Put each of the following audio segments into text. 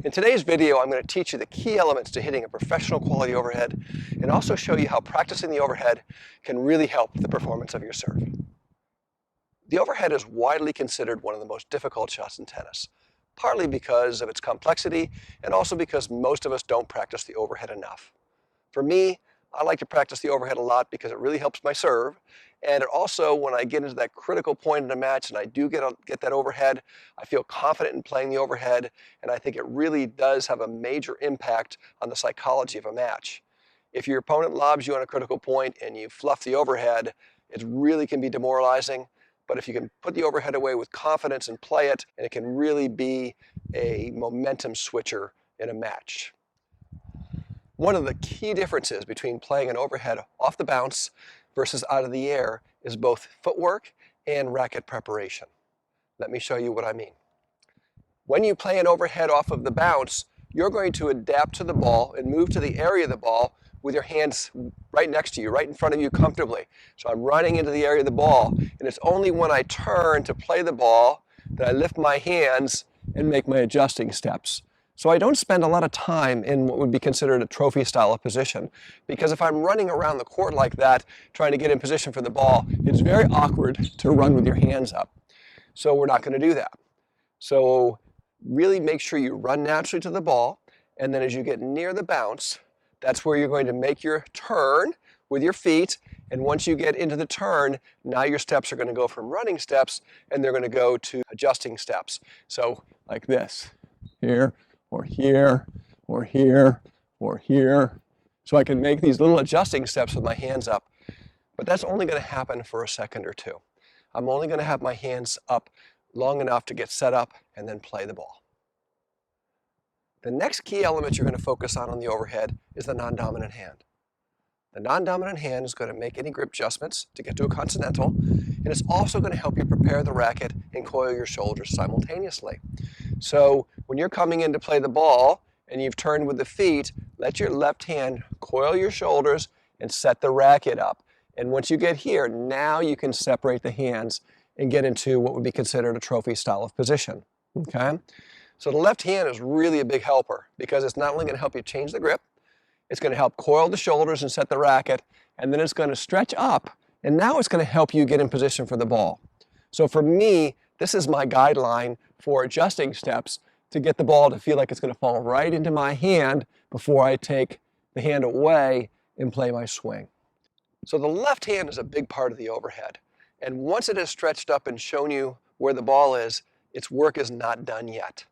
In today's video, I'm going to teach you the key elements to hitting a professional quality overhead and also show you how practicing the overhead can really help the performance of your serve. The overhead is widely considered one of the most difficult shots in tennis, partly because of its complexity and also because most of us don't practice the overhead enough. For me, I like to practice the overhead a lot because it really helps my serve, and it also, when I get into that critical point in a match and I do get that overhead, I feel confident in playing the overhead, and I think it really does have a major impact on the psychology of a match. If your opponent lobs you on a critical point and you fluff the overhead, it really can be demoralizing, but if you can put the overhead away with confidence and play it, and it can really be a momentum switcher in a match. One of the key differences between playing an overhead off the bounce versus out of the air is both footwork and racket preparation. Let me show you what I mean. When you play an overhead off of the bounce, you're going to adapt to the ball and move to the area of the ball with your hands right next to you, right in front of you comfortably. So I'm running into the area of the ball, and it's only when I turn to play the ball that I lift my hands and make my adjusting steps. So I don't spend a lot of time in what would be considered a trophy style of position, because if I'm running around the court like that, trying to get in position for the ball, it's very awkward to run with your hands up. So we're not going to do that. So really make sure you run naturally to the ball, and then as you get near the bounce, that's where you're going to make your turn with your feet, and once you get into the turn, now your steps are going to go from running steps, and they're going to go to adjusting steps. So like this, here, or here, or here, or here. So I can make these little adjusting steps with my hands up, but that's only going to happen for a second or two. I'm only going to have my hands up long enough to get set up and then play the ball. The next key element you're going to focus on the overhead is the non-dominant hand. The non-dominant hand is going to make any grip adjustments to get to a continental, and it's also going to help you prepare the racket and coil your shoulders simultaneously. So when you're coming in to play the ball and you've turned with the feet, let your left hand coil your shoulders and set the racket up. And once you get here, now you can separate the hands and get into what would be considered a trophy style of position. Okay? So the left hand is really a big helper because it's not only going to help you change the grip, it's going to help coil the shoulders and set the racket, and then it's going to stretch up, and now it's going to help you get in position for the ball. So for me, this is my guideline for adjusting steps to get the ball to feel like it's going to fall right into my hand before I take the hand away and play my swing. So the left hand is a big part of the overhead, and once it has stretched up and shown you where the ball is, its work is not done yet.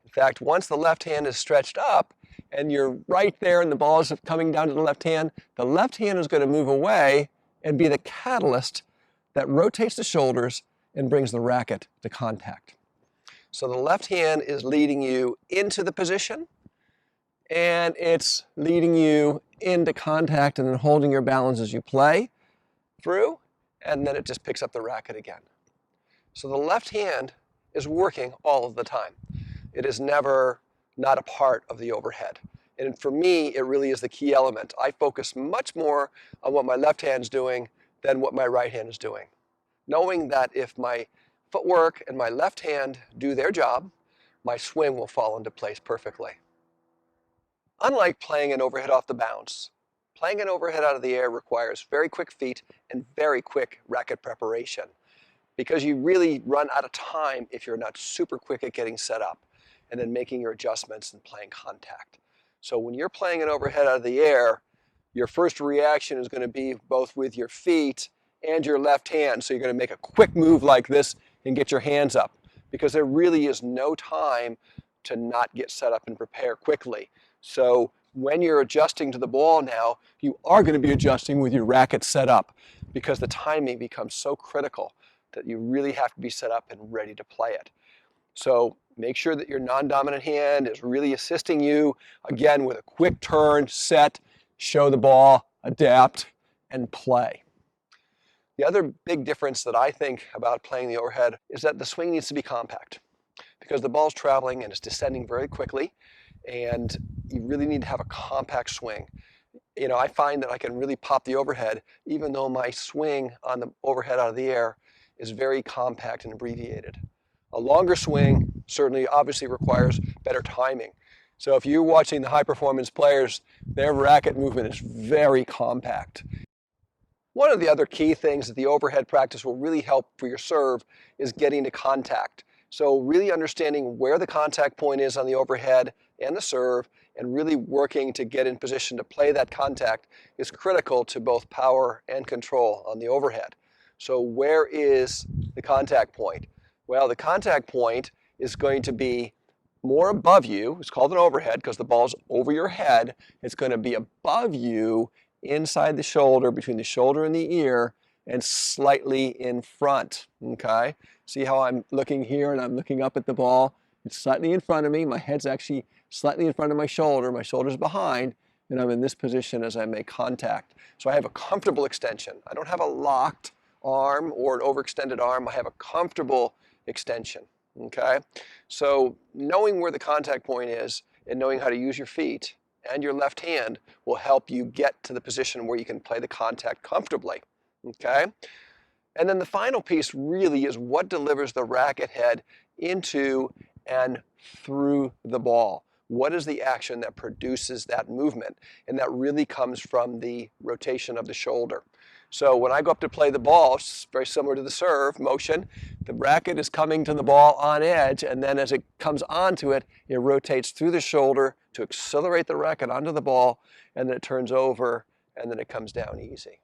In fact, once the left hand is stretched up and you're right there and the ball is coming down to the left hand is going to move away and be the catalyst that rotates the shoulders and brings the racket to contact. So the left hand is leading you into the position, and it's leading you into contact and then holding your balance as you play through, and then it just picks up the racket again. So the left hand is working all of the time. It is never not a part of the overhead. And for me, it really is the key element. I focus much more on what my left hand's doing than what my right hand is doing, knowing that if my footwork and my left hand do their job, my swing will fall into place perfectly. Unlike playing an overhead off the bounce, playing an overhead out of the air requires very quick feet and very quick racket preparation, because you really run out of time if you're not super quick at getting set up and then making your adjustments and playing contact. So when you're playing an overhead out of the air, your first reaction is going to be both with your feet and your left hand. So you're going to make a quick move like this and get your hands up, because there really is no time to not get set up and prepare quickly. So when you're adjusting to the ball now, you are going to be adjusting with your racket set up, because the timing becomes so critical that you really have to be set up and ready to play it. So make sure that your non-dominant hand is really assisting you, again, with a quick turn, set, show the ball, adapt, and play. The other big difference that I think about playing the overhead is that the swing needs to be compact, because the ball's traveling and it's descending very quickly, and you really need to have a compact swing. You know, I find that I can really pop the overhead even though my swing on the overhead out of the air is very compact and abbreviated. A longer swing certainly obviously requires better timing. So if you're watching the high performance players, their racket movement is very compact. One of the other key things that the overhead practice will really help for your serve is getting to contact. So really understanding where the contact point is on the overhead and the serve, and really working to get in position to play that contact is critical to both power and control on the overhead. So where is the contact point? Well, the contact point is going to be more above you. It's called an overhead because the ball's over your head. It's going to be above you, inside the shoulder, between the shoulder and the ear, and slightly in front, okay? See how I'm looking here and I'm looking up at the ball? It's slightly in front of me. My head's actually slightly in front of my shoulder's behind, and I'm in this position as I make contact. So I have a comfortable extension. I don't have a locked arm or an overextended arm. I have a comfortable extension, okay? So knowing where the contact point is and knowing how to use your feet and your left hand will help you get to the position where you can play the contact comfortably, okay? And then the final piece really is what delivers the racket head into and through the ball. What is the action that produces that movement? And that really comes from the rotation of the shoulder. So when I go up to play the ball, it's very similar to the serve motion. The racket is coming to the ball on edge, and then as it comes onto it, it rotates through the shoulder to accelerate the racket onto the ball, and then it turns over, and then it comes down easy.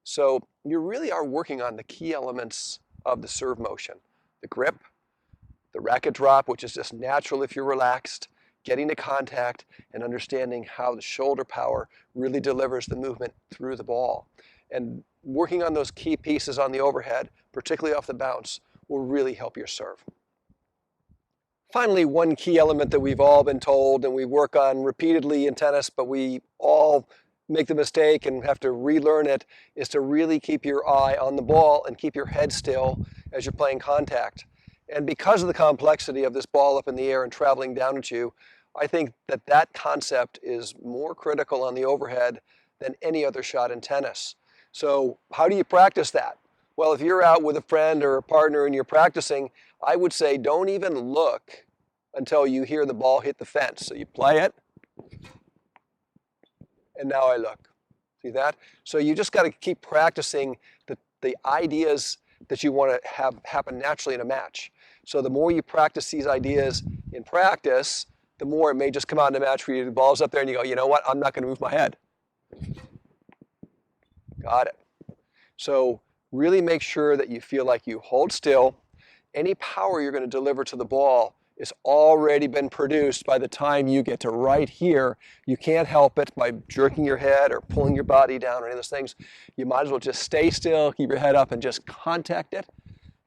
So you really are working on the key elements of the serve motion. The grip, the racket drop, which is just natural if you're relaxed, getting to contact, and understanding how the shoulder power really delivers the movement through the ball. And working on those key pieces on the overhead, particularly off the bounce, will really help your serve. Finally, one key element that we've all been told and we work on repeatedly in tennis, but we all make the mistake and have to relearn it, is to really keep your eye on the ball and keep your head still as you're playing contact. And because of the complexity of this ball up in the air and traveling down at you, I think that that concept is more critical on the overhead than any other shot in tennis. So how do you practice that? Well, if you're out with a friend or a partner and you're practicing, I would say don't even look until you hear the ball hit the fence. So you play it, and now I look. See that? So you just got to keep practicing the ideas that you want to have happen naturally in a match. So the more you practice these ideas in practice, the more it may just come out in a match where the ball's up there and you go, you know what, I'm not going to move my head. Got it. So really make sure that you feel like you hold still. Any power you're going to deliver to the ball is already been produced by the time you get to right here. You can't help it by jerking your head or pulling your body down or any of those things. You might as well just stay still, keep your head up, and just contact it,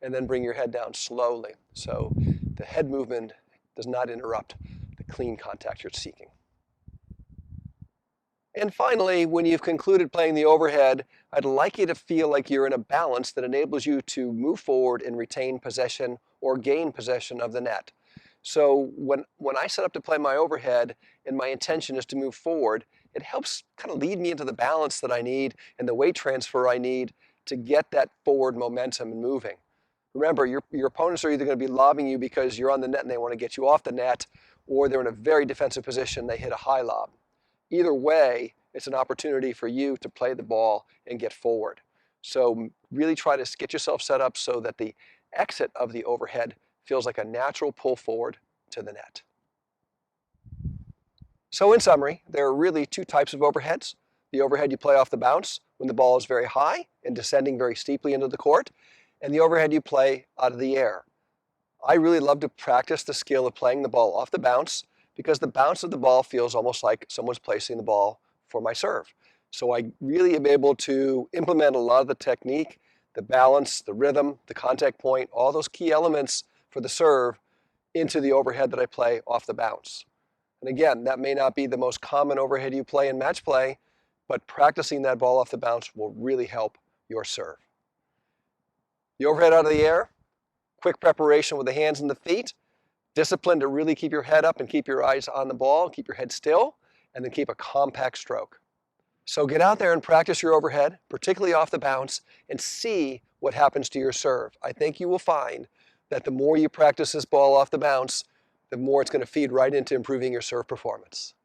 and then bring your head down slowly. So the head movement does not interrupt the clean contact you're seeking. And finally, when you've concluded playing the overhead, I'd like you to feel like you're in a balance that enables you to move forward and retain possession or gain possession of the net. So when I set up to play my overhead and my intention is to move forward, it helps kind of lead me into the balance that I need and the weight transfer I need to get that forward momentum and moving. Remember, your opponents are either going to be lobbing you because you're on the net and they want to get you off the net, or they're in a very defensive position, they hit a high lob. Either way, it's an opportunity for you to play the ball and get forward. So really try to get yourself set up so that the exit of the overhead feels like a natural pull forward to the net. So in summary, there are really two types of overheads. The overhead you play off the bounce when the ball is very high and descending very steeply into the court, and the overhead you play out of the air. I really love to practice the skill of playing the ball off the bounce because the bounce of the ball feels almost like someone's placing the ball for my serve. So I really am able to implement a lot of the technique, the balance, the rhythm, the contact point, all those key elements for the serve into the overhead that I play off the bounce. And again, that may not be the most common overhead you play in match play, but practicing that ball off the bounce will really help your serve. The overhead out of the air, quick preparation with the hands and the feet, discipline to really keep your head up and keep your eyes on the ball, keep your head still, and then keep a compact stroke. So get out there and practice your overhead, particularly off the bounce, and see what happens to your serve. I think you will find that the more you practice this ball off the bounce, the more it's going to feed right into improving your serve performance.